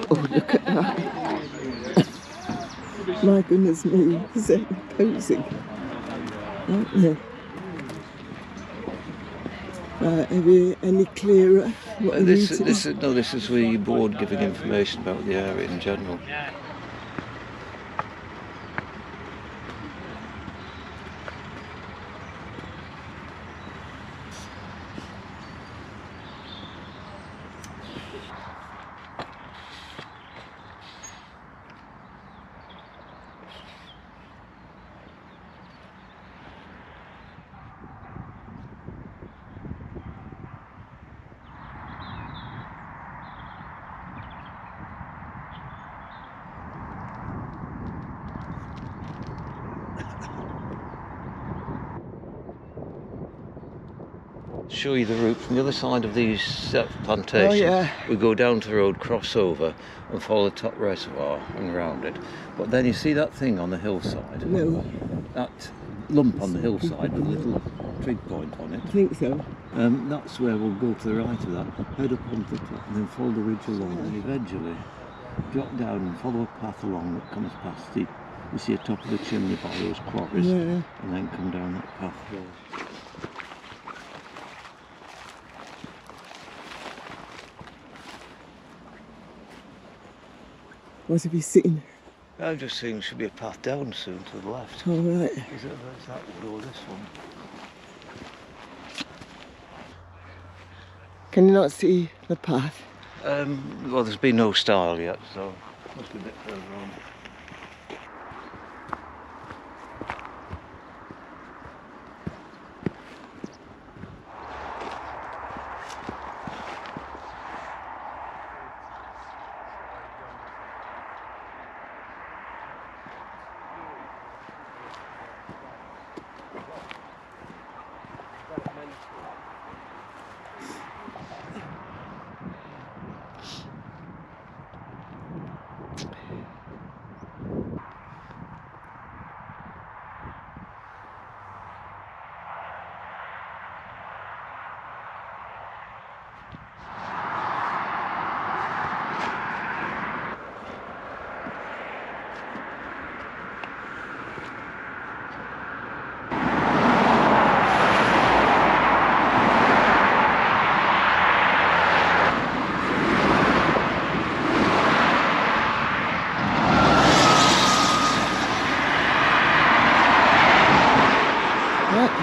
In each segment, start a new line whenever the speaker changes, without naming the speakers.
Oh, look at that. My goodness me, they're imposing, aren't they? Are we any clearer?
This is the board giving information about the area in general. Show you the route from the other side of these plantations.
Oh, yeah.
We go down to the road, crossover and follow the top reservoir and round it. But then you see that thing on the hillside?
No.
That lump on the hillside with a little trig point on it?
I think so.
That's where we'll go to the right of that, head up onto the top and then follow the ridge along and eventually drop down and follow a path along that comes past the, you see the top of the chimney by those quarries,
yeah.
And then come down that path there.
What have you seen?
I'm just seeing there should be a path down soon to the left.
All right.
Is that wood or this one?
Can you not see the path?
Well, there's been no style yet, so it must be a bit further on.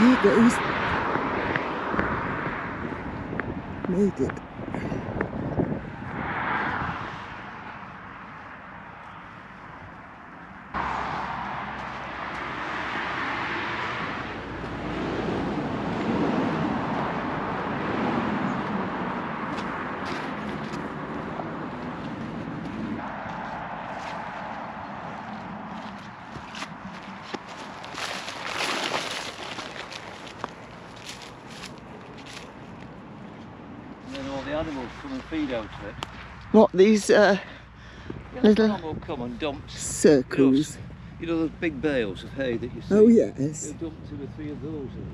Here goes. Made it.
The animals come and feed out of it.
What, these little
Some will come and dump
circles?
You know those big bales of hay that you see?
Oh yes.
They'll dump 2 or 3 of those in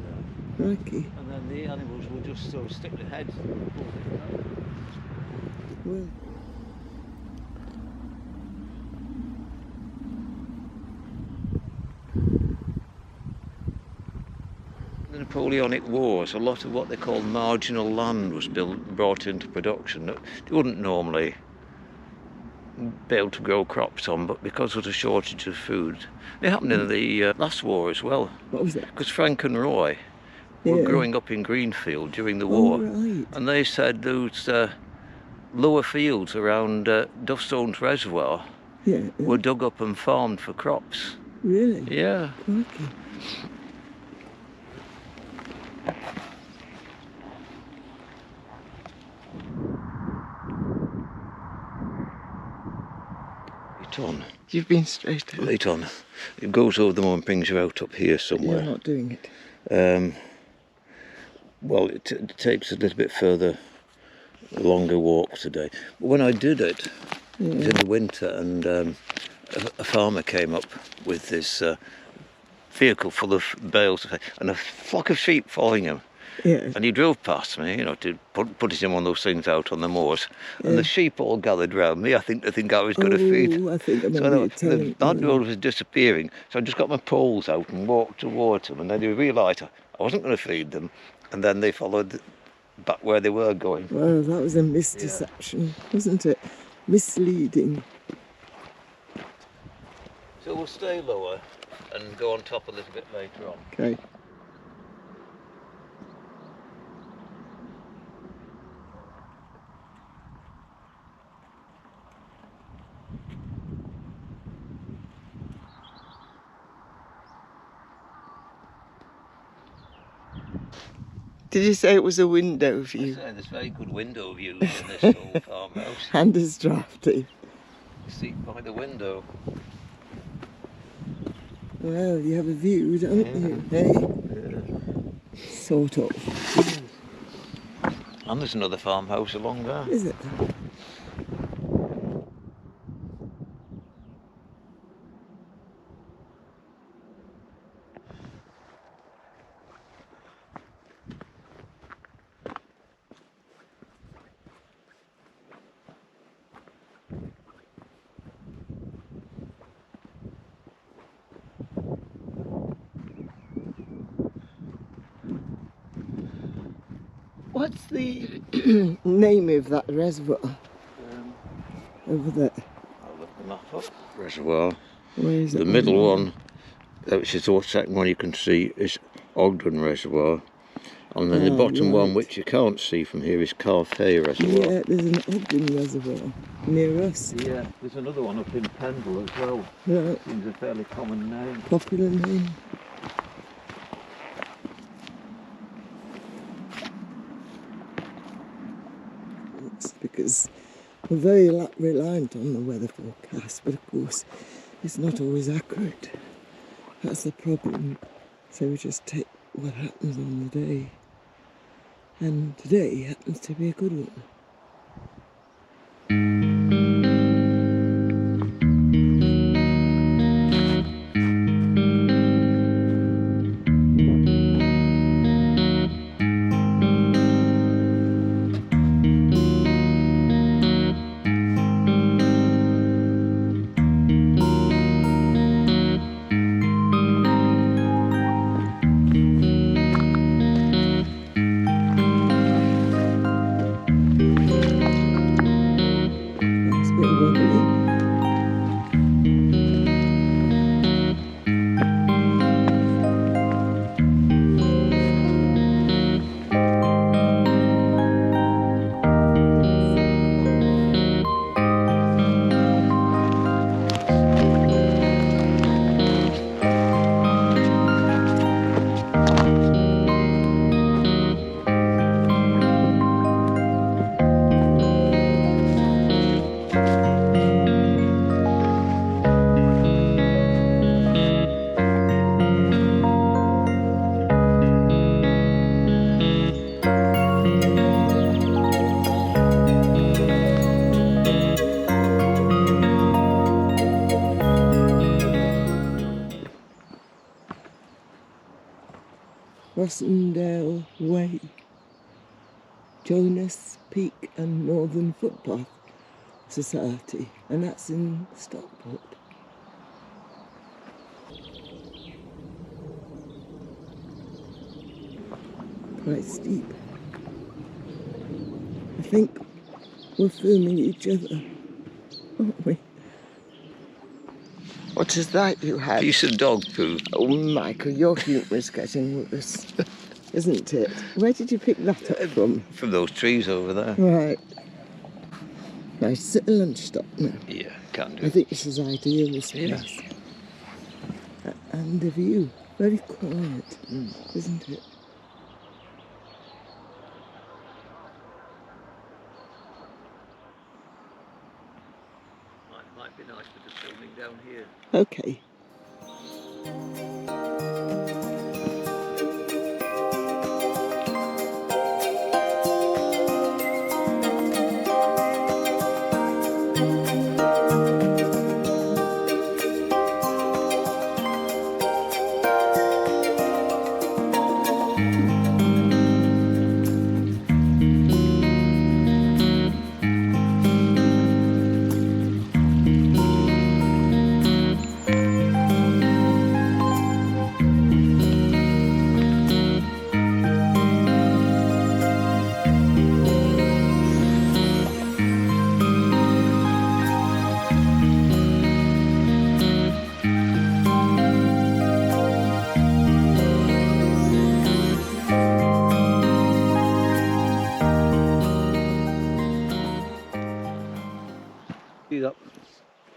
there.
Crikey.
And then the animals will just sort of stick their heads and pull it out.
Well.
The Napoleonic Wars, a lot of what they call marginal land was brought into production that they wouldn't normally be able to grow crops on, but because of the shortage of food. It happened in the last war as well.
What was that?
Because Frank and Roy were growing up in Greenfield during the war.
Right.
And they said those lower fields around Duffstone's Reservoir were dug up and farmed for crops.
Really?
Yeah.
Crikey.
On.
You've been straight out.
Late on. It goes over the moor and brings you out up here somewhere.
You're not doing it.
Well, it takes a little bit further, longer walk today. But when I did it, it was in the winter, and a farmer came up with this vehicle full of bales of hay and a flock of sheep following him.
Yeah.
And he drove past me, to put him on those things out on the moors. And the sheep all gathered round me. I think I was going to feed.
Oh, I think I
So
remember you
the
telling
bad
me.
road was disappearing. So I just got my poles out and walked towards them. And then they realised I wasn't going to feed them. And then they followed back where they were going.
Well, that was a misdeception, wasn't it? Misleading.
So we'll stay lower and go on top a little bit later on.
Okay. Did you say it was a window view?
I say there's very good window views in this old farmhouse.
And as drafty.
You see by the window.
Well, you have a view, don't you? Hey?
Yeah.
Sort of.
And there's another farmhouse along there.
Is it? What's the name of that reservoir over there?
I'll look the map up. Reservoir.
Where is it?
The middle one, which is the second one you can see, is Ogden Reservoir. And then the bottom one, which you can't see from here, is Clough Head Reservoir.
Yeah, there's an Ogden Reservoir near us.
Yeah, there's another one up in Pendle as well.
Right.
Seems a fairly common name.
Popular name. It's because we're very reliant on the weather forecast, but of course it's not always accurate. That's the problem. So we just take what happens on the day. And today happens to be a good one. Rossendale Way, Jonas Peak and Northern Footpath Society, and that's in Stockport. Quite steep. I think we're filming each other, aren't we? What is that you had?
Piece of dog poo.
Oh, Michael, your humour is getting worse, isn't it? Where did you pick that up from?
From those trees over there.
Right. Nice at a lunch stop now.
Yeah, can do.
I think this is ideal, this place. And the view, very quiet, isn't it?
Might be nice for just filming down here.
Okay.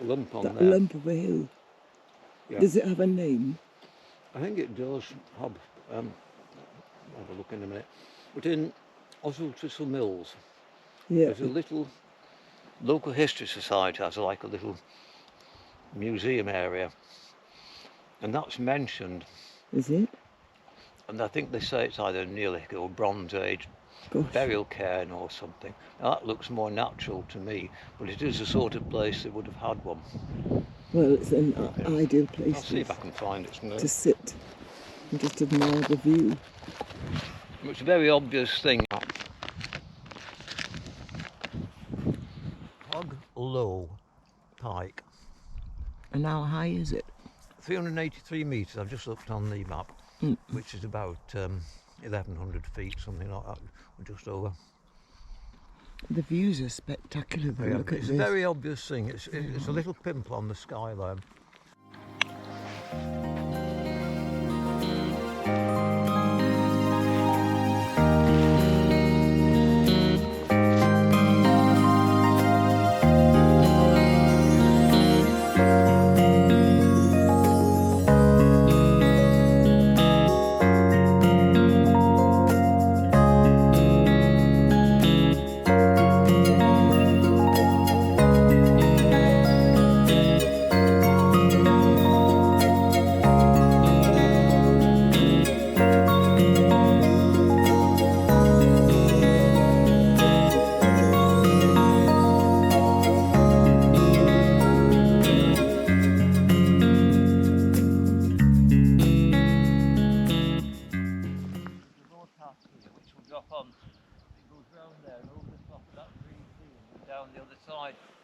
lump on
that
there.
lump of a hill.
Yeah.
Does it have a name?
I think it does have, I'll have a look in a minute. But in Oswald Thistle Mills,
Yeah.
there's a little local history society has like a little museum area, and that's mentioned.
Is it?
And I think they say it's either Neolithic or Bronze Age
Gosh.
burial cairn or something. Now, that looks more natural to me, but it is the sort of place that would have had one.
Well, it's an ideal
I'll
place
see if I can find it.
to sit and just admire the view.
It's a very obvious thing. Hog Low Pike.
And how high is it?
383 metres, I've just looked on the map, which is about 1,100 feet, something like that, or just over.
The views are spectacular though, look at
It's
this.
a very obvious thing, it's a little pimple on the skyline.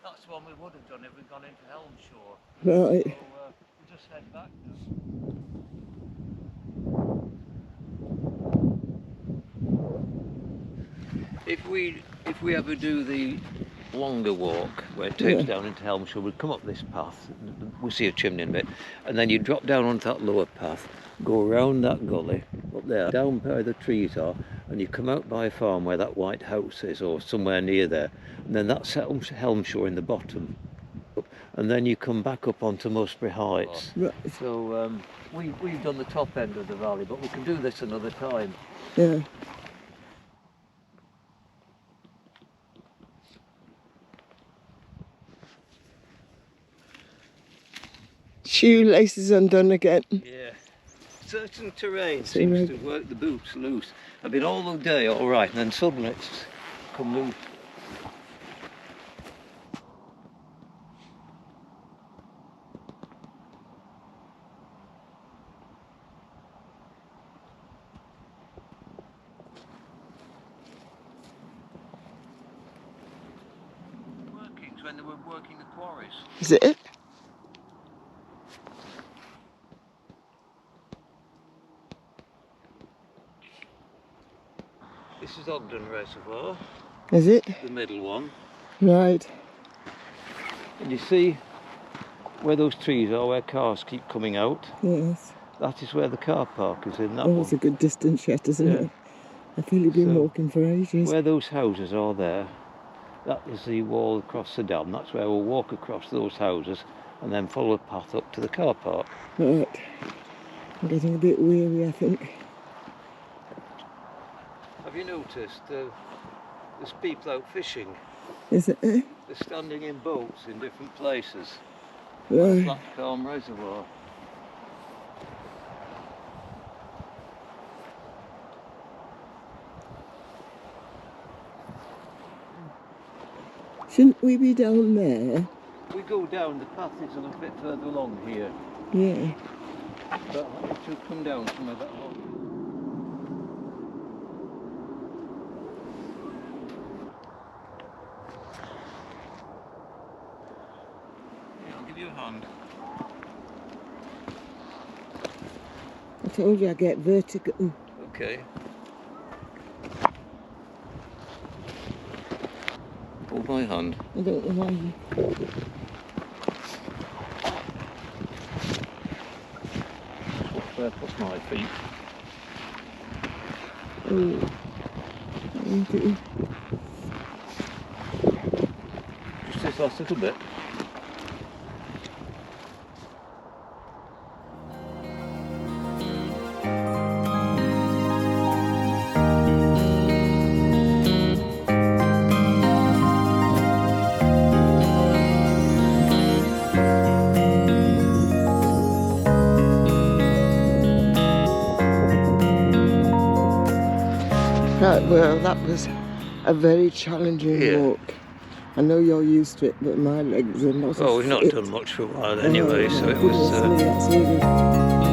That's the one we would have done if we'd gone into Helmshore.
Right.
So we'll just head back now. If we ever do the longer walk where it takes down into Helmshore, we'd come up this path, we'll see a chimney in a bit, and then you drop down onto that lower path, go around that gully up there, down where the trees are, and you come out by a farm where that white house is, or somewhere near there, and then that's Helmshore in the bottom, and then you come back up onto Musbury Heights.
Right.
So we've done the top end of the valley, but we can do this another time.
Yeah. Shoelaces undone again.
Yeah. Certain terrain seems to work the boots loose. I've been all the day all right, and then suddenly it's come loose. Working when they were working the quarries.
Is it?
This is Ogden Reservoir.
Is it?
The middle one.
Right.
And you see where those trees are, where cars keep coming out?
Yes.
That is where the car park is in that
Oh,
one.
it's a good distance yet, isn't it? I feel you've been walking for ages.
Where those houses are there, that is the wall across the dam. That's where we'll walk across those houses and then follow a path up to the car park.
Right. I'm getting a bit weary, I think.
Have you noticed there's people out fishing?
Is it?
They're standing in boats in different places.
Right.
Flat Calm Reservoir.
Shouldn't we be down there?
We go down, the path is a little bit further along here.
Yeah.
But it should come down somewhere that long. Yeah, I'll give you a hand.
I told you I get vertigo.
Okay. Hold my hand.
I don't know why you...
Where I put my feet.
Oh. Thank you.
Just this last little bit.
Well, that was a very challenging walk. I know you're used to it, but my legs are not.
Well, we've not done much for a while anyway, so it was.
That's really